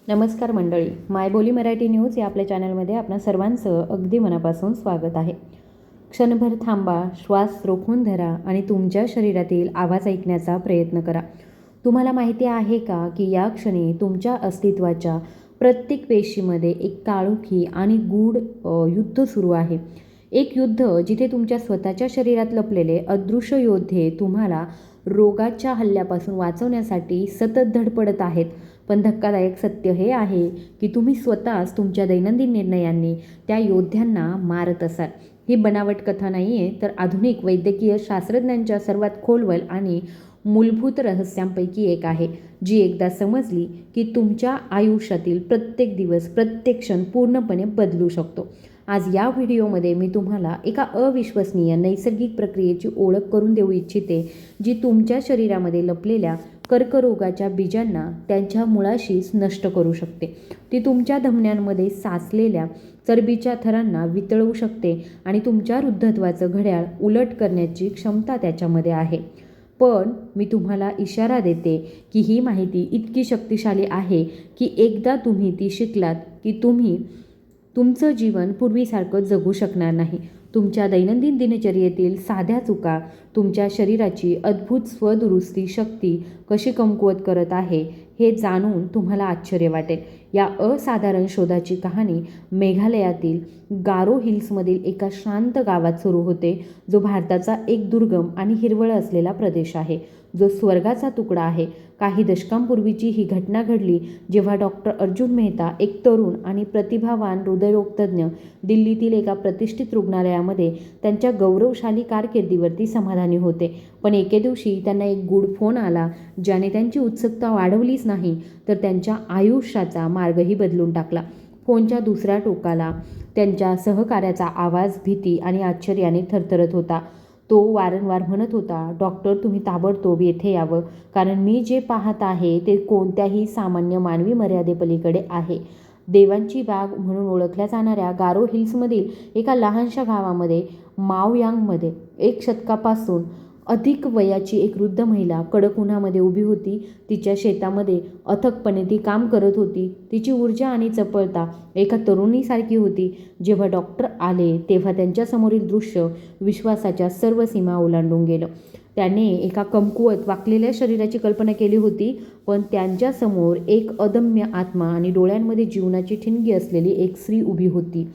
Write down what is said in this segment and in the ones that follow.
नमस्कार मंडळी, मायबोली मराठी न्यूज या आपल्या चॅनलमध्ये आपणा सर्वांचं अगदी मनापासून स्वागत आहे. क्षणभर थांबा, श्वास रोखून धरा आणि तुमच्या शरीरातील आवाज ऐकण्याचा प्रयत्न करा. तुम्हाला माहिती आहे का की या क्षणी तुमच्या अस्तित्वाच्या प्रत्येक पेशीमध्ये एक काळोखी आणि गूढ युद्ध सुरू आहे. एक युद्ध जिथे तुमच्या स्वतःच्या शरीरात लपलेले अदृश्य योद्धे तुम्हाला रोगाच्या हल्ल्यापासून वाचवण्यासाठी सतत धडपडत आहेत. पण धक्कादायक सत्य हे आहे की तुम्ही स्वतःच तुमच्या दैनंदिन निर्णयांनी त्या योद्ध्यांना मारत असाल. ही बनावट कथा नाही आहे, तर आधुनिक वैद्यकीय शास्त्रज्ञांच्या सर्वात खोलवर आणि मूलभूत रहस्यांपैकी एक आहे, जी एकदा समजली की तुमच्या आयुष्यातील प्रत्येक दिवस, प्रत्येक क्षण पूर्णपणे बदलू शकतो. आज या व्हिडिओमध्ये मी तुम्हाला एका अविश्वसनीय नैसर्गिक प्रक्रियेची ओळख करून देऊ इच्छिते, जी तुमच्या शरीरामध्ये लपलेल्या कर्करोगाच्या बीजांना त्यांच्या मुळाशीच नष्ट करू शकते. ती तुमच्या धमन्यांमध्ये साचलेल्या चरबीच्या थरांना वितळवू शकते आणि तुमच्या वृद्धत्वाचं घड्याळ उलट करण्याची क्षमता त्याच्यामध्ये आहे. पण मी तुम्हाला इशारा देते की ही माहिती इतकी शक्तिशाली आहे की एकदा तुम्ही ती शिकलात की तुम्ही तुमचं जीवन पूर्वीसारखं जगू शकणार नाही. तुमच्या दैनंदिन दिनचर्येतील साध्या चुका तुमच्या शरीराची अद्भुत स्वदुरुस्ती शक्ती कशी कमकुवत करत आहे हे जाणून तुम्हाला आश्चर्य वाटेल. या असाधारण शोधाची कहाणी मेघालयातील गारो हिल्समधील एका शांत गावात सुरू होते, जो भारताचा एक दुर्गम आणि हिरवळ असलेला प्रदेश आहे, जो स्वर्गाचा तुकडा आहे. काही दशकांपूर्वीची ही घटना घडली जेव्हा डॉक्टर अर्जुन मेहता, एक तरुण आणि प्रतिभावान हृदयरोगतज्ञ, दिल्लीतील एका प्रतिष्ठित रुग्णालयामध्ये त्यांच्या गौरवशाली कारकिर्दीवरती समाधानी होते. पण एके दिवशी त्यांना एक गूढ फोन आला, ज्याने त्यांची उत्सुकता वाढवलीच नाही तर त्यांच्या आयुष्याचा मार्गही बदलून टाकला. फोनच्या दुसऱ्या टोकाला त्यांच्या सहकाऱ्याचा आवाज भीती आणि आश्चर्याने थरथरत होता. तो वारंवार म्हणत होता, डॉक्टर, तुम्ही ताबडतोब येथे यावं, कारण मी जे पाहत आहे ते कोणत्याही सामान्य मानवी मर्यादेपलीकडे आहे. देवांची बाग म्हणून ओळखल्या जाणाऱ्या गारो हिल्समधील एका लहानशा गावामध्ये माओयांगमध्ये 1 शतकापासून अधिक वयाची एक वृद्ध महिला कडक उन्हामध्ये उभी होती. तिच्या शेतामध्ये अथकपणे ती काम करत होती. तिची ऊर्जा आणि चपळता एका तरुणीसारखी होती. जेव्हा डॉक्टर आले तेव्हा त्यांच्यासमोरील दृश्य विश्वासाच्या सर्व सीमा ओलांडून गेलं. त्याने एका कमकुवत वाकलेल्या शरीराची कल्पना केली होती, पण त्यांच्यासमोर एक अदम्य आत्मा आणि डोळ्यांमध्ये जीवनाची ठिणगी असलेली एक स्त्री उभी होती,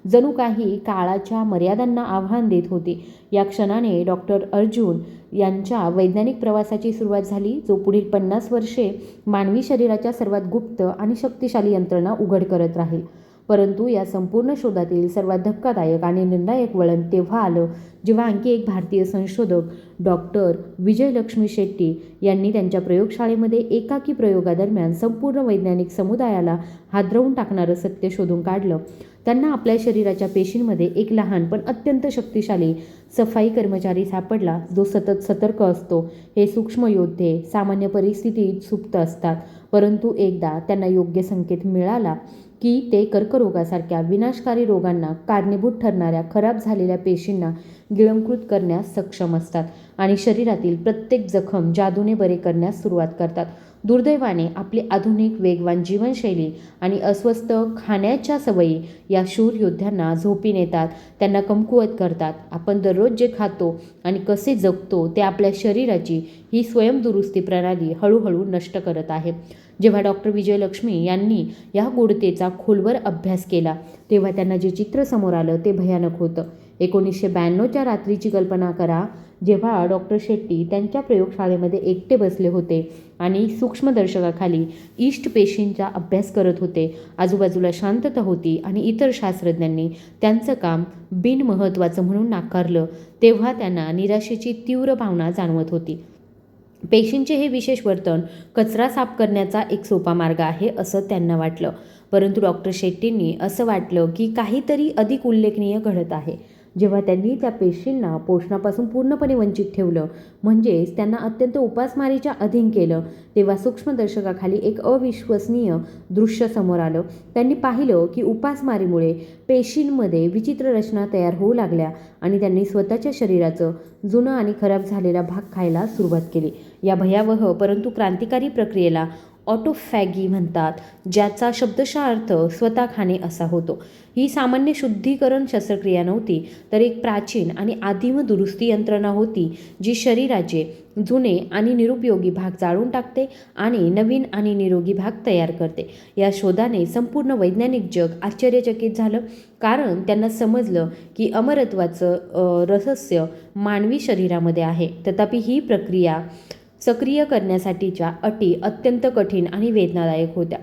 जणू काही काळाच्या मर्यादांना आव्हान देत होती. या क्षणाने डॉक्टर अर्जुन यांच्या वैज्ञानिक प्रवासाची सुरुवात झाली, जो पुढील 50 वर्षे मानवी शरीराच्या सर्वात गुप्त आणि शक्तिशाली यंत्रणा उघड करत राहील. परंतु या संपूर्ण शोधातील सर्वात धक्कादायक आणि निर्णायक वळण तेव्हा आलं जेव्हा आणखी एक भारतीय संशोधक, डॉक्टर विजयलक्ष्मी शेट्टी यांनी त्यांच्या प्रयोगशाळेमध्ये एकाकी प्रयोगादरम्यान संपूर्ण वैज्ञानिक समुदायाला हादरवून टाकणारं सत्य शोधून काढलं. त्यांना आपल्या शरीराच्या पेशींमध्ये एक लहान पण अत्यंत शक्तिशाली सफाई कर्मचारी सापडला, जो सतत सतर्क असतो. हे सूक्ष्म योद्धे सामान्य परिस्थितीत सुप्त असतात, परंतु एकदा त्यांना योग्य संकेत मिळाला की ते कर्करोगासारख्या विनाशकारी रोगांना कारणीभूत ठरणाऱ्या खराब झालेल्या पेशींना गिळंकृत करण्यास सक्षम असतात आणि शरीरातील प्रत्येक जखम जादूने बरे करण्यास सुरुवात करतात. दुर्दैवाने आपली आधुनिक वेगवान जीवनशैली आणि अस्वस्थ खाण्याच्या सवयी या शूर योद्ध्यांना झोपी नेतात, त्यांना कमकुवत करतात. आपण दररोज जे खातो आणि कसे जगतो ते आपल्या शरीराची ही स्वयंदुरुस्ती प्रणाली हळूहळू नष्ट करत आहे. जेव्हा डॉक्टर विजयलक्ष्मी यांनी या गूढतेचा खोलवर अभ्यास केला तेव्हा त्यांना जे चित्र समोर आलं ते भयानक होतं. 1992च्या रात्रीची कल्पना करा, जेव्हा डॉक्टर शेट्टी त्यांच्या प्रयोगशाळेमध्ये एकटे बसले होते आणि सूक्ष्मदर्शकाखाली इष्ट पेशींचा अभ्यास करत होते. आजूबाजूला शांतता होती आणि इतर शास्त्रज्ञांनी त्यांचं काम बिनमहत्त्वाचं म्हणून नाकारलं. तेव्हा त्यांना निराशेची तीव्र भावना जाणवत होती. पेशींचे हे विशेष वर्तन कचरा साफ करण्याचा एक सोपा मार्ग आहे असं त्यांना वाटलं. परंतु डॉक्टर शेट्टींनी असं वाटलं की काहीतरी अधिक उल्लेखनीय घडत आहे. जेव्हा त्यांनी त्या पेशींना पोषणापासून पूर्णपणे वंचित ठेवलं, म्हणजेच त्यांना अत्यंत उपासमारीच्या अधीन केलं, तेव्हा सूक्ष्मदर्शकाखाली एक अविश्वसनीय दृश्य समोर आलं. त्यांनी पाहिलं की उपासमारीमुळे पेशींमध्ये विचित्र रचना तयार होऊ लागल्या आणि त्यांनी स्वतःच्या शरीराचं जुनं आणि खराब झालेला भाग खायला सुरुवात केली. या भयावह परंतु क्रांतिकारी प्रक्रियेला ऑटोफॅगी म्हणतात, ज्याचा शब्दशः अर्थ स्वतः खाणे असा होतो. ही सामान्य शुद्धीकरण शस्त्रक्रिया नव्हती, तर एक प्राचीन आणि आदिम दुरुस्ती यंत्रणा होती, जी शरीराचे जुने आणि निरुपयोगी भाग जाळून टाकते आणि नवीन आणि निरोगी भाग तयार करते. या शोधाने संपूर्ण वैज्ञानिक जग आश्चर्यचकित झालं, कारण त्यांना समजलं की अमरत्वाचं रहस्य मानवी शरीरामध्ये आहे. तथापि ही प्रक्रिया सक्रिय करण्यासाठीच्या अटी अत्यंत कठीण आणि वेदनादायक होत्या,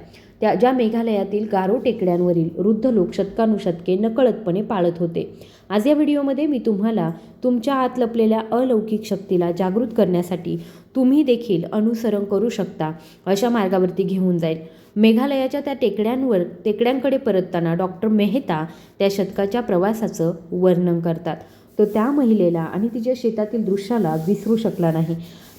ज्या मेघालयातील गारो टेकड्यांवरील वृद्ध लोक शतकानुशतके नकळतपणे पाळत होते. आज या व्हिडिओमध्ये मी तुम्हाला तुमच्या आत लपलेल्या अलौकिक शक्तीला जागृत करण्यासाठी तुम्ही देखील अनुसरण करू शकता अशा मार्गावरती घेऊन जाईल. मेघालयाच्या त्या टेकड्यांकडे परतताना डॉक्टर मेहता त्या शतकाच्या प्रवासाचं वर्णन करतात. तो त्या महिलेला आणि तिच्या शेतातील दृश्याला विसरू शकला नाही.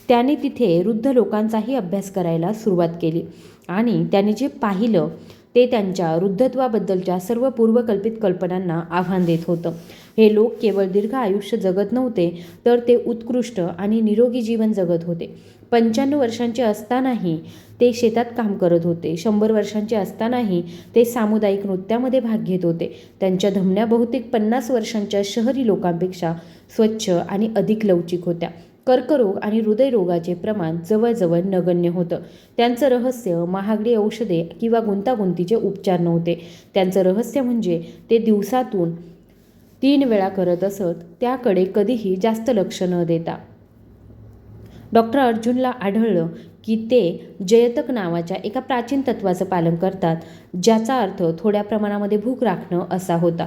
त्याने तिथे वृद्ध लोकांचाही अभ्यास करायला सुरुवात केली आणि त्याने जे पाहिलं ते त्यांच्या वृद्धत्वाबद्दलच्या सर्व पूर्वकल्पित कल्पनांना आव्हान देत होतं. हे लोक केवळ दीर्घ आयुष्य जगत नव्हते, तर ते उत्कृष्ट आणि निरोगी जीवन जगत होते. 95 वर्षांचे असतानाही ते शेतात काम करत होते. 100 वर्षांचे असतानाही ते सामुदायिक नृत्यामध्ये भाग घेत होते. त्यांच्या धमन्या बहुतेक 50 वर्षांच्या शहरी लोकांपेक्षा स्वच्छ आणि अधिक लवचिक होत्या. कर्करोग आणि हृदयरोगाचे प्रमाण जवळजवळ नगण्य होतं. त्यांचं रहस्य महागडी औषधे किंवा गुंतागुंतीचे उपचार नव्हते. त्यांचं रहस्य म्हणजे ते दिवसातून 3 वेळा करत असत, त्याकडे कधीही जास्त लक्ष न देता. डॉक्टर अर्जुनला आढळलं की ते जयतक नावाच्या एका प्राचीन तत्वाचं पालन करतात, ज्याचा अर्थ थोड्या प्रमाणामध्ये भूक राखणं असा होता.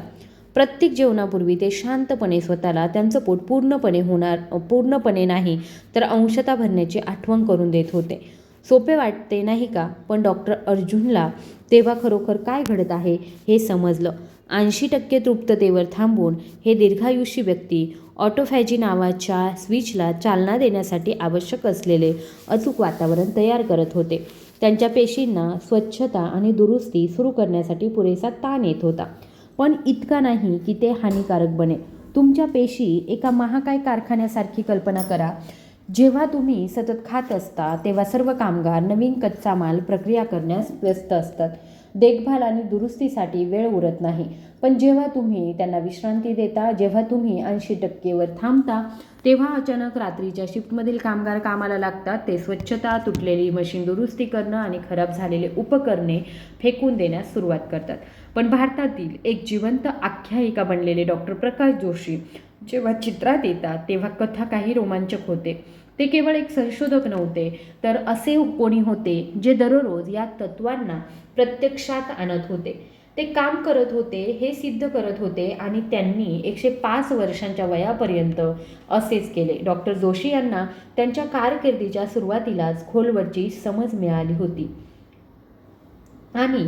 प्रत्येक जेवणापूर्वी ते शांतपणे स्वतःला त्यांचं पोट पूर्णपणे नाही तर अंशतः भरण्याची आठवण करून देत होते. सोपे वाटते नाही का? पण डॉक्टर अर्जुनला तेव्हा खरोखर काय घडत आहे हे समजलं. 80% तृप्ततेवर थांबून हे दीर्घायुषी व्यक्ती ऑटोफॅजी नावाच्या स्विचला चालना देण्यासाठी आवश्यक असलेले अचूक वातावरण तयार करत होते. त्यांच्या पेशींना स्वच्छता आणि दुरुस्ती सुरू करण्यासाठी पुरेसा ताण येत होता, पण इतका नाही की ते हानिकारक बने. तुमच्या पेशी एका महाकाय कारखान्यासारखी कल्पना करा. जेव्हा तुम्ही सतत खात असता तेव्हा सर्व कामगार नवीन कच्चा माल प्रक्रिया करण्यास व्यस्त असतात. देखभाल आणि दुरुस्तीसाठी वेळ उरत नाही. पण जेव्हा तुम्ही त्यांना विश्रांती देता, जेव्हा तुम्ही 80% वर थांबता, तेव्हा अचानक रात्रीच्या शिफ्टमधील कामगार कामाला लागतात. ते स्वच्छता, तुटलेली मशीन दुरुस्ती करणं आणि खराब झालेले उपकरणे फेकून देण्यास सुरुवात करतात. पण भारतातील एक जिवंत आख्यायिका बनलेले डॉक्टर प्रकाश जोशी जेव्हा चित्रात येतात, तेव्हा कथा काही रोमांचक होते. ते केवळ एक संशोधक नव्हते, तर असे कोणी होते जे दररोज या तत्वांना प्रत्यक्षात आणत होते. ते काम करत होते, हे सिद्ध करत होते आणि त्यांनी 105 वर्षांच्या वयापर्यंत असेच केले. डॉक्टर जोशी यांना त्यांच्या कारकिर्दीच्या सुरुवातीलाच खोलवरची समज मिळाली होती आणि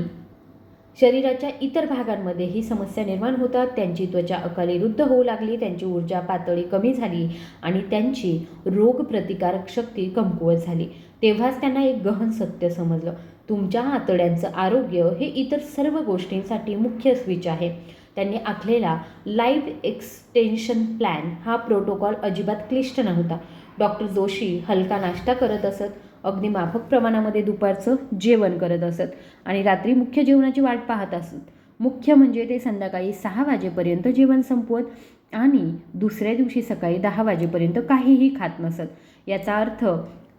शरीराच्या इतर भागांमध्ये ही समस्या निर्माण होतात. त्यांची त्वचा अकाली वृद्ध होऊ लागली, त्यांची ऊर्जा पातळी कमी झाली आणि त्यांची रोगप्रतिकारक शक्ती कमकुवत झाली. तेव्हाच त्यांना एक गहन सत्य समजलं. तुमच्या आतड्यांचं आरोग्य हे इतर सर्व गोष्टींसाठी मुख्य स्विच आहे. त्यांनी आखलेला लाईफ एक्सटेन्शन प्लॅन हा प्रोटोकॉल अजिबात क्लिष्ट नव्हता. डॉक्टर जोशी हलका नाश्ता करत असत, अगदी माफक प्रमाणामध्ये दुपारचं जेवण करत असत आणि रात्री मुख्य जेवणाची वाट पाहत असत. मुख्य म्हणजे ते संध्याकाळी 6 वाजेपर्यंत जेवण संपवत आणि दुसऱ्या दिवशी सकाळी 10 वाजेपर्यंत काहीही खात नसत. याचा अर्थ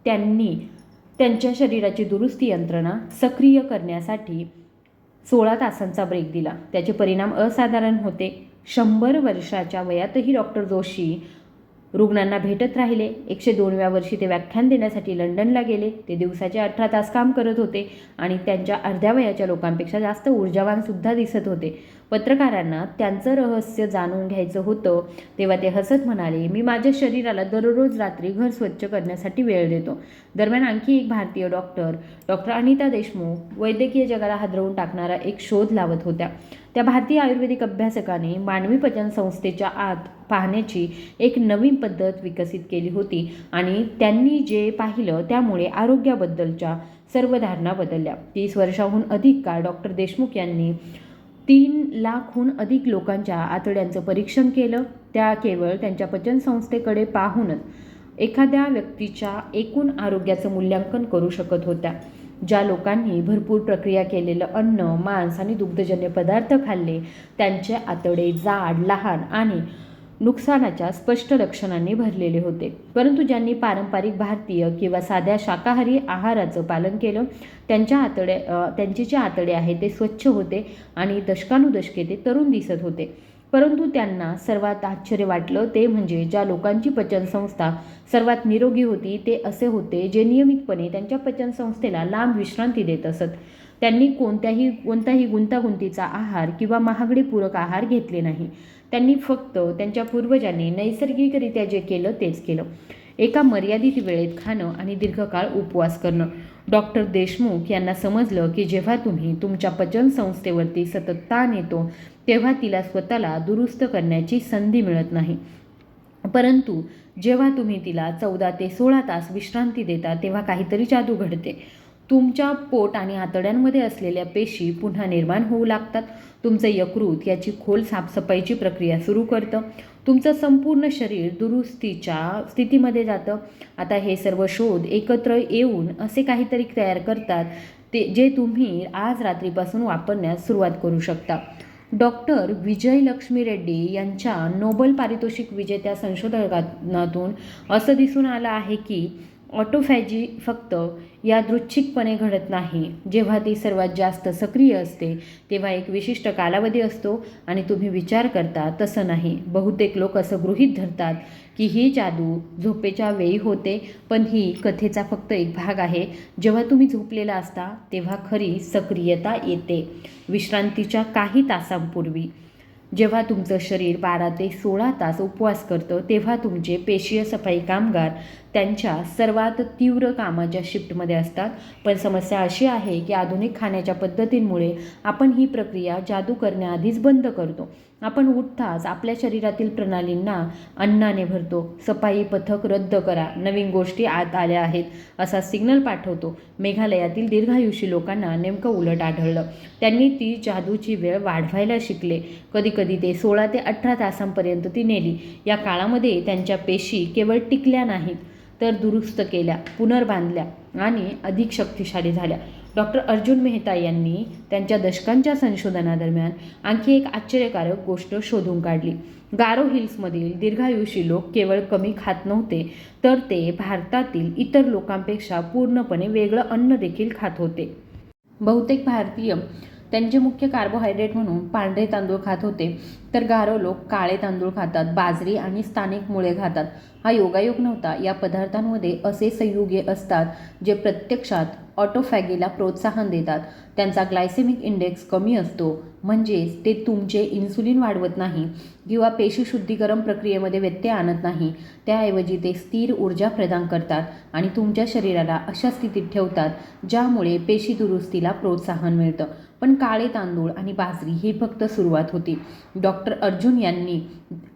त्यांनी त्यांच्या शरीराची दुरुस्ती यंत्रणा सक्रिय करण्यासाठी 16 तासांचा ब्रेक दिला. त्याचे परिणाम असाधारण होते. 100 वर्षाच्या वयातही डॉक्टर जोशी रुग्णांना भेटत राहिले. 102व्या वर्षी ते व्याख्यान देण्यासाठी लंडनला गेले. ते दिवसाचे 18 तास काम करत होते आणि त्यांच्या अर्ध्या वयाच्या लोकांपेक्षा जास्त ऊर्जावानसुद्धा दिसत होते. पत्रकारांना त्यांचं रहस्य जाणून घ्यायचं होतं तेव्हा ते हसत म्हणाले, मी माझ्या शरीराला दररोज रात्री घर स्वच्छ करण्यासाठी वेळ देतो. दरम्यान आणखी एक भारतीय डॉक्टर अनिता देशमुख वैद्यकीय जगाला हादरवून टाकणारा एक शोध लावत होत्या. त्या भारतीय आयुर्वेदिक अभ्यासकाने मानवी पचन संस्थेच्या आत पाहण्याची एक नवीन पद्धत विकसित केली होती आणि त्यांनी जे पाहिलं त्यामुळे आरोग्याबद्दलच्या सर्व धारणा बदलल्या. 30 वर्षांहून अधिक काळ डॉक्टर देशमुख यांनी 3 लाखहून अधिक लोकांच्या आतड्यांचं परीक्षण केलं. त्या केवळ त्यांच्या पचनसंस्थेकडे पाहूनच एखाद्या व्यक्तीच्या एकूण आरोग्याचं मूल्यांकन करू शकत होत्या. ज्या लोकांनी भरपूर प्रक्रिया केलेलं अन्न, मांस आणि दुग्धजन्य पदार्थ खाल्ले त्यांचे आतडे जाड, लहान आणि नुकसानाच्या स्पष्ट लक्षणांनी भरलेले होते. परंतु ज्यांनी पारंपरिक भारतीय किंवा साध्या शाकाहारी आहाराचं पालन केलं त्यांचे जे आतडे आहेत ते स्वच्छ होते आणि दशकानुदशके ते तरुण दिसत होते. परंतु त्यांना सर्वात आश्चर्य वाटलं ते म्हणजे ज्या लोकांची पचनसंस्था सर्वात निरोगी होती ते असे होते जे नियमितपणे त्यांच्या पचनसंस्थेला लांब विश्रांती देत असत. त्यांनी कोणताही गुंतागुंतीचा आहार किंवा महागडे पूरक आहार घेतले नाही. त्यांनी फक्त त्यांच्या पूर्वजांनी नैसर्गिकरित्या जे केलं तेच केलं. एका मर्यादित वेळेत खाणं आणि दीर्घकाळ उपवास करणं. डॉक्टर देशमुख यांना समजलं की जेव्हा तुम्ही तुमच्या पचनसंस्थेवरती सतत ताण येतो तेव्हा तिला स्वतःला दुरुस्त करण्याची संधी मिळत नाही. परंतु जेव्हा तुम्ही तिला 14 ते 16 तास विश्रांती देता तेव्हा काहीतरी जादू घडते. तुमच्या पोट आणि आतड्यांमध्ये असलेल्या पेशी पुन्हा निर्माण होऊ लागतात. तुमचं यकृत याची खोल साफसफाईची प्रक्रिया सुरू करतं. तुमचं संपूर्ण शरीर दुरुस्तीच्या स्थितीमध्ये जातं. आता हे सर्व शोध एकत्र येऊन असे काहीतरी तयार करतात जे तुम्ही आज रात्रीपासून वापरण्यास सुरुवात करू शकता. डॉक्टर विजय लक्ष्मी रेड्डी यांच्या नोबेल पारितोषिक विजेत्या संशोधनातून असं दिसून आलं आहे की ऑटोफॅजी फक्त यादृच्छिकपणे घडत नाही. जेव्हा ती सर्वात जास्त सक्रिय असते तेव्हा एक विशिष्ट कालावधी असतो आणि तुम्ही विचार करता तसं नाही. बहुतेक लोक असं गृहीत धरतात की ही जादू झोपेच्या वेळी होते, पण ही कथेचा फक्त एक भाग आहे. जेव्हा तुम्ही झोपलेला असता तेव्हा खरी सक्रियता येते विश्रांतीच्या काही तासांपूर्वी. जेव्हा तुमचं शरीर 12 ते 16 तास उपवास करतं तेव्हा तुमचे पेशीय सफाई कामगार त्यांच्या सर्वात तीव्र कामाच्या शिफ्टमध्ये असतात. पण समस्या अशी आहे की आधुनिक खाण्याच्या पद्धतींमुळे आपण ही प्रक्रिया जादू करण्याआधीच बंद करतो. आपण उठताच आपल्या शरीरातील प्रणालींना अन्नाने भरतो. सफाई पथक रद्द करा, नवीन गोष्टी आत आल्या आहेत असा सिग्नल पाठवतो. मेघालयातील दीर्घायुषी लोकांना नेमकं उलट आढळलं. त्यांनी ती जादूची वेळ वाढवायला शिकले. कधीकधी ते 16 ते 18 तासांपर्यंत ती नेली. या काळामध्ये त्यांच्या पेशी केवळ टिकल्या नाहीत तर दुरुस्त केल्या, पुनर्बांधल्या आणि अधिक शक्तिशाली झाल्या. डॉक्टर अर्जुन मेहता यांनी त्यांच्या दशकांच्या संशोधनादरम्यान आणखी एक आश्चर्यकारक गोष्ट शोधून काढली. गारो हिल्समधील दीर्घायुषी लोक केवळ कमी खात नव्हते तर ते भारतातील इतर लोकांपेक्षा पूर्णपणे वेगळं अन्न देखील खात होते. बहुतेक भारतीय त्यांचे मुख्य कार्बोहायड्रेट म्हणून पांढरे तांदूळ खात होते तर गारो लोक काळे तांदूळ खातात, बाजरी आणि स्थानिक मुळे खातात. हा योगायोग नव्हता. या पदार्थांमध्ये असे संयुगे असतात जे प्रत्यक्षात ऑटोफॅगीला प्रोत्साहन देतात. त्यांचा ग्लायसेमिक इंडेक्स कमी असतो, म्हणजेच ते तुमचे इन्सुलिन वाढवत नाही किंवा पेशी शुद्धीकरण प्रक्रियेमध्ये व्यत्यय आणत नाही. त्याऐवजी ते स्थिर ऊर्जा प्रदान करतात आणि तुमच्या शरीराला अशा स्थितीत ठेवतात ज्यामुळे पेशी दुरुस्तीला प्रोत्साहन मिळतं. पण काळे तांदूळ आणि बाजरी ही फक्त सुरुवात होती. डॉक्टर अर्जुन यांनी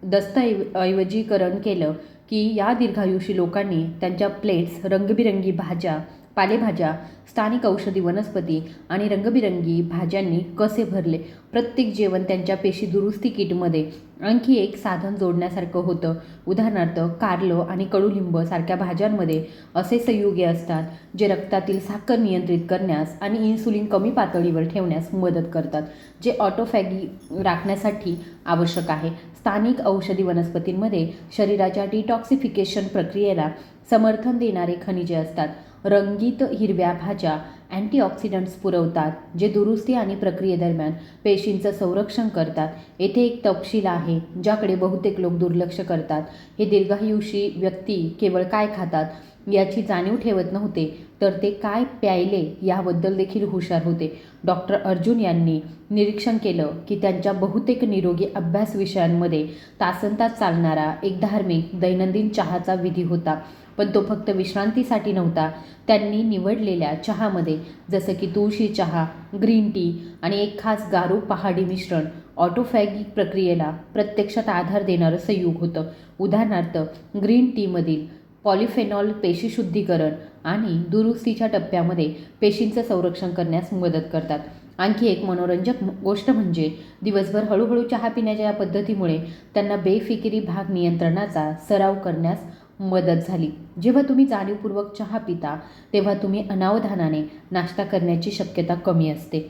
दस्तऐवजीकरण केलं की या दीर्घायुषी लोकांनी त्यांच्या प्लेट्स रंगबिरंगी भाज्या, पालेभाज्या, स्थानिक औषधी वनस्पती आणि रंगबिरंगी भाज्यांनी कसे भरले. प्रत्येक जेवण त्यांच्या पेशी दुरुस्ती किटमध्ये आणखी एक साधन जोडण्यासारखं होतं. उदाहरणार्थ कारलं आणि कडुलिंब सारख्या भाज्यांमध्ये असे संयुगे असतात जे रक्तातील साखर नियंत्रित करण्यास आणि इन्सुलिन कमी पातळीवर ठेवण्यास मदत करतात, जे ऑटोफॅगी राखण्यासाठी आवश्यक आहे. स्थानिक औषधी वनस्पतींमध्ये शरीराच्या डिटॉक्सिफिकेशन प्रक्रियेला समर्थन देणारे खनिजे असतात. रंगीत हिरव्या भाज्या अँटीऑक्सिडंट्स पुरवतात जे दुरुस्ती आणि प्रक्रियेदरम्यान पेशींचं संरक्षण करतात. येथे एक तपशील आहे ज्याकडे बहुतेक लोक दुर्लक्ष करतात. हे दीर्घायुषी व्यक्ती केवळ काय खातात याची जाणीव ठेवत नव्हते तर ते काय प्यायले याबद्दल देखील हुशार होते. डॉक्टर अर्जुन यांनी निरीक्षण केलं की त्यांच्या बहुतेक निरोगी अभ्यास विषयांमध्ये तासनतास चालणारा एक धार्मिक दैनंदिन चहाचा विधी होता. पण तो फक्त विश्रांतीसाठी नव्हता. त्यांनी निवडलेल्या चहामध्ये जसं की तुळशी चहा, ग्रीन टी आणि एक खास गारो पहाडी मिश्रण ऑटोफॅगिक प्रक्रियेला प्रत्यक्षात आधार देणारं संयुग होतं. उदाहरणार्थ ग्रीन टीमधील पॉलिफेनॉल पेशी शुद्धीकरण आणि दुरुस्तीच्या टप्प्यामध्ये पेशींचं संरक्षण करण्यास मदत करतात. आणखी एक मनोरंजक गोष्ट म्हणजे दिवसभर हळूहळू चहा पिण्याच्या या पद्धतीमुळे त्यांना बेफिकिरी भाग नियंत्रणाचा सराव करण्यास मदत झाली. जेव्हा तुम्ही जाणीवपूर्वक चहा पिता तेव्हा तुम्ही अनावधानाने नाश्ता करण्याची शक्यता कमी असते.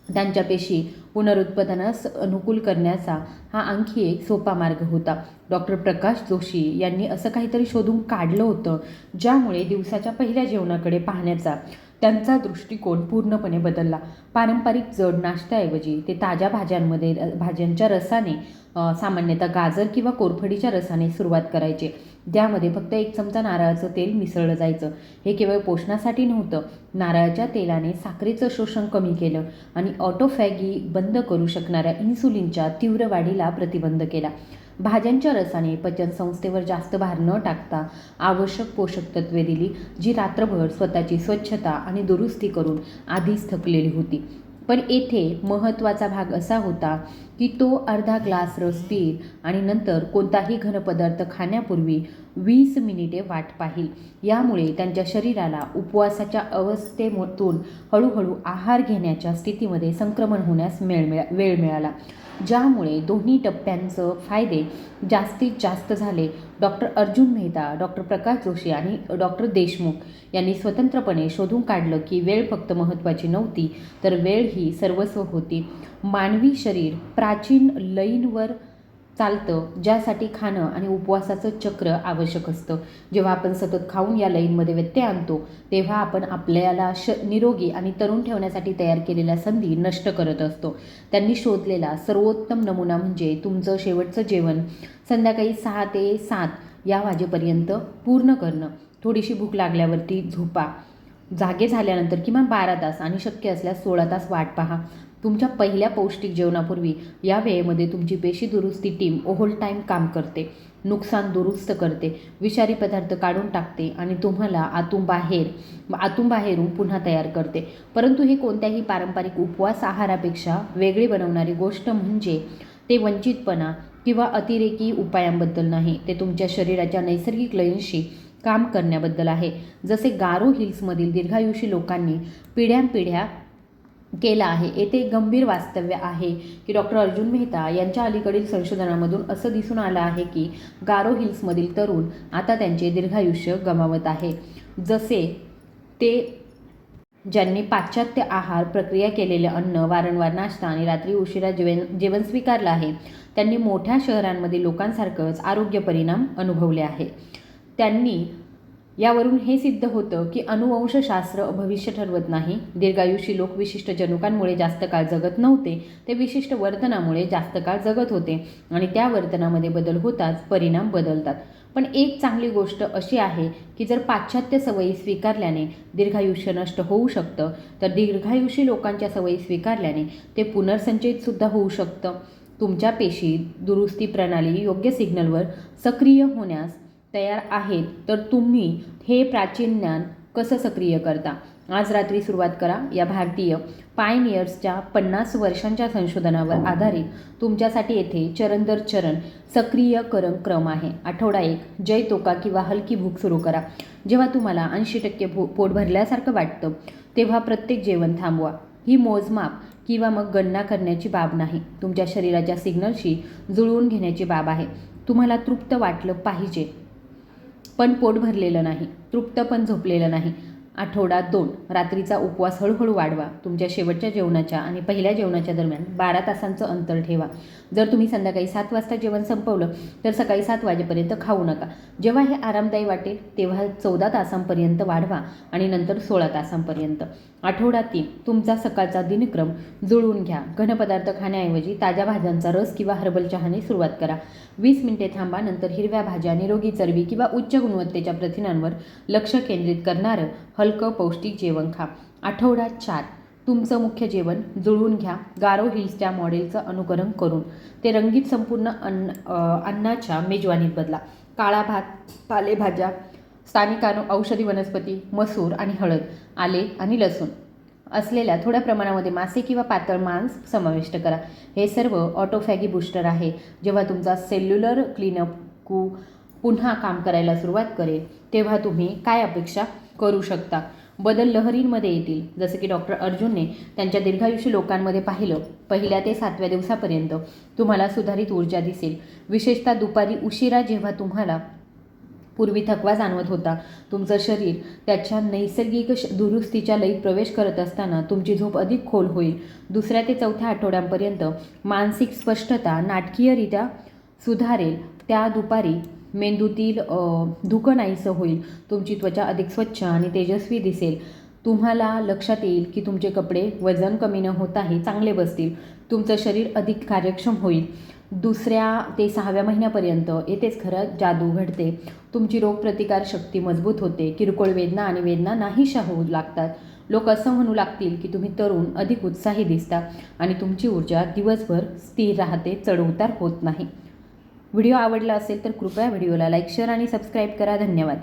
त्यांच्या पेशी पुनरुत्पादनास अनुकूल करण्याचा हा आणखी एक सोपा मार्ग होता. डॉक्टर प्रकाश जोशी यांनी असं काहीतरी शोधून काढलं होतं ज्यामुळे दिवसाच्या पहिल्या जेवणाकडे पाहण्याचा त्यांचा दृष्टिकोन पूर्णपणे बदलला. पारंपरिक जड नाश्त्याऐवजी ते ताज्या भाज्यांच्या रसाने, सामान्यतः गाजर किंवा कोरफडीच्या रसाने सुरुवात करायचे. त्यामध्ये फक्त 1 चमचा नारळाचं तेल मिसळलं जायचं. हे केवळ पोषणासाठी नव्हतं. नारळाच्या तेलाने साखरेचं शोषण कमी केलं आणि ऑटोफॅगी बंद करू शकणाऱ्या इन्सुलिनच्या तीव्र वाढीला प्रतिबंध केला. भाज्यांच्या रसाने पचनसंस्थेवर जास्त भार न टाकता आवश्यक पोषक तत्वे दिली, जी रात्रभर स्वतःची स्वच्छता आणि दुरुस्ती करून आधीच थकलेली होती. पण येथे महत्त्वाचा भाग असा होता की तो अर्धा ग्लास रस पिईल आणि नंतर कोणताही घनपदार्थ खाण्यापूर्वी 20 मिनिटे वाट पाहील. यामुळे त्यांच्या शरीराला उपवासाच्या अवस्थेतून हळूहळू आहार घेण्याच्या स्थितीमध्ये संक्रमण होण्यास वेळ मिळाला, ज्यामुळे दोन्ही टप्प्यांचं फायदे जास्तीत जास्त झाले. डॉक्टर अर्जुन मेहता, डॉक्टर प्रकाश जोशी आणि डॉक्टर देशमुख यांनी स्वतंत्रपणे शोधून काढलं की वेळ फक्त महत्त्वाची नव्हती, तर वेळ ही सर्वस्व होती. मानवी शरीर प्राचीन लयींवर चालतं, ज्यासाठी खाणं आणि उपवासाचं चक्र आवश्यक असतं. जेव्हा आपण सतत खाऊन या लयींमध्ये व्यत्यय आणतो तेव्हा आपण आपल्याला निरोगी आणि तरुण ठेवण्यासाठी तयार केलेल्या संधी नष्ट करत असतो. त्यांनी शोधलेला सर्वोत्तम नमुना म्हणजे तुमचं शेवटचं जेवण संध्याकाळी 6 ते 7 या वाजेपर्यंत पूर्ण करणं. थोडीशी भूक लागल्यावरती झोपा. जागे झाल्यानंतर किमान 12 तास आणि शक्य असल्यास 16 तास वाट पहा. तुमच्या पहिल्या पौष्टिक जेवणापूर्वी या वेळेमध्ये तुमची पेशी दुरुस्ती टीम ओव्हल टाईम काम करते, नुकसान दुरुस्त करते, विषारी पदार्थ काढून टाकते आणि तुम्हाला आतून बाहेरून पुन्हा तयार करते. परंतु हे कोणत्याही पारंपरिक उपवास आहारापेक्षा वेगळे बनवणारी गोष्ट म्हणजे ते वंचितपणा किंवा अतिरेकी उपायांबद्दल नाही, ते तुमच्या शरीराच्या नैसर्गिक लयींशी काम करण्याबद्दल आहे. जसे गारो हिल्समधील दीर्घायुषी लोकांनी पिढ्यानपिढ्या केला आहे. येथे गंभीर वास्तव्य आहे की डॉक्टर अर्जुन मेहता यांच्या अलीकडील संशोधनामधून असं दिसून आलं आहे की गारो हिल्समधील तरुण आता त्यांचे दीर्घायुष्य गमावत आहे. जसे ते ज्यांनी पाश्चात्य आहार प्रक्रिया केलेले अन्न, वारंवार नाश्ता आणि रात्री उशिरा जेवण स्वीकारलं आहे, त्यांनी मोठ्या शहरांमधील लोकांसारखंच आरोग्य परिणाम अनुभवले आहे. त्यांनी यावरून हे सिद्ध होतं की अनुवंशशास्त्र भविष्य ठरवत नाही. दीर्घायुषी लोक विशिष्ट जनुकांमुळे जास्त काळ जगत नव्हते, ते विशिष्ट वर्तनामुळे जास्त काळ जगत होते आणि त्या वर्तनामध्ये बदल होताच परिणाम बदलतात. पण एक चांगली गोष्ट अशी आहे की जर पाश्चात्य सवयी स्वीकारल्याने दीर्घायुष्य नष्ट होऊ शकतं, तर दीर्घायुषी लोकांच्या सवयी स्वीकारल्याने ते पुनर्संचयितसुद्धा होऊ शकतं. तुमच्या पेशी दुरुस्ती प्रणाली योग्य सिग्नलवर सक्रिय होण्यास तयार आहेत, तर तुम्ही हे प्राचीन ज्ञान कसं सक्रिय करता? आज रात्री सुरुवात करा. या भारतीय पायनियर्सच्या 50 वर्षांच्या संशोधनावर आधारित तुमच्यासाठी येथे चरण दर चरण सक्रियकरण क्रम आहे. आठवडा 1, जय तोका किंवा हलकी भूक सुरू करा. जेव्हा तुम्हाला 80% पोट भरल्यासारखं वाटतं तेव्हा प्रत्येक जेवण थांबवा. ही मोजमाप किंवा मग गणना करण्याची बाब नाही, तुमच्या शरीराच्या सिग्नलशी जुळवून घेण्याची बाब आहे. तुम्हाला तृप्त वाटलं पाहिजे पण पोट भरलेलं नाही, तृप्त पण झोपलेलं नाही. आठवडा 2, रात्रीचा उपवास हळूहळू वाढवा. तुमच्या शेवटच्या जेवणाच्या आणि पहिल्या जेवणाच्या दरम्यान 12 तासांचं अंतर ठेवा. जर तुम्ही संध्याकाळी 7 वाजता जेवण संपवलं तर सकाळी 7 वाजेपर्यंत खाऊ नका. जेव्हा हे आरामदायी वाटेल तेव्हा 14 तासांपर्यंत वाढवा आणि नंतर 16 तासांपर्यंत. आठवडा 3, तुमचा सकाळचा दिनक्रम जुळवून घ्या. घनपदार्थ खाण्याऐवजी ताज्या भाज्यांचा रस किंवा हर्बल चहाने सुरुवात करा. 20 मिनिटे थांबा. नंतर हिरव्या भाज्या, निरोगी चरबी किंवा उच्च गुणवत्तेच्या प्रथिनांवर लक्ष केंद्रित करणारं हलकं पौष्टिक जेवण खा. आठवडा 4, तुमचं मुख्य जेवण जुळवून घ्या. गारो हिल्सच्या मॉडेलचं अनुकरण करून ते रंगीत संपूर्ण अन्नाच्या मेजवानीत बदला. काळा भात, पालेभाज्या, स्थानिक औषधी वनस्पती, मसूर आणि हळद, आले आणि लसूण असलेल्या थोड्या प्रमाणामध्ये मासे किंवा पातळ मांस समाविष्ट करा. हे सर्व ऑटोफॅगी बूस्टर आहे. जेव्हा तुमचा सेल्युलर क्लीनअप पुन्हा काम करायला सुरुवात करेल तेव्हा तुम्ही काय अपेक्षा करू शकता? बदल लहरींमध्ये येतील. जसे की डॉक्टर अर्जुनने त्यांच्या दीर्घायुषी लोकांमध्ये पाहिलं, 1 ते 7व्या दिवसापर्यंत तुम्हाला सुधारित ऊर्जा दिसेल. विशेषतः दुपारी उशिरा जेव्हा तुम्हाला पूर्वी थकवा जाणवत होता. तुमचं शरीर त्याच्या नैसर्गिक दुरुस्तीच्या लयीत प्रवेश करत असताना तुमची झोप अधिक खोल होईल. 2ऱ्या ते 4थ्या आठवड्यांपर्यंत मानसिक स्पष्टता नाटकीयरित्या सुधारेल. त्या दुपारी मेंदूतील धुकं नाहीसं होईल. तुमची त्वचा अधिक स्वच्छ आणि तेजस्वी दिसेल. तुम्हाला लक्षात येईल की तुमचे कपडे वजन कमी न होताही चांगले बसतील. तुमचं शरीर अधिक कार्यक्षम होईल. 2ऱ्या ते 6व्या महिन्यापर्यंत येथेच खरं जादू घडते. तुमची रोगप्रतिकार शक्ती मजबूत होते. किरकोळ वेदना आणि वेदना नाहीशा होऊ लागतात. लोक असं म्हणू लागतील की तुम्ही तरुण, अधिक उत्साही दिसता आणि तुमची ऊर्जा दिवसभर स्थिर राहते, चढउतार होत नाही. व्हिडिओ आवडला असेल तर कृपया व्हिडिओला लाईक, शेअर आणि सबस्क्राईब करा. धन्यवाद.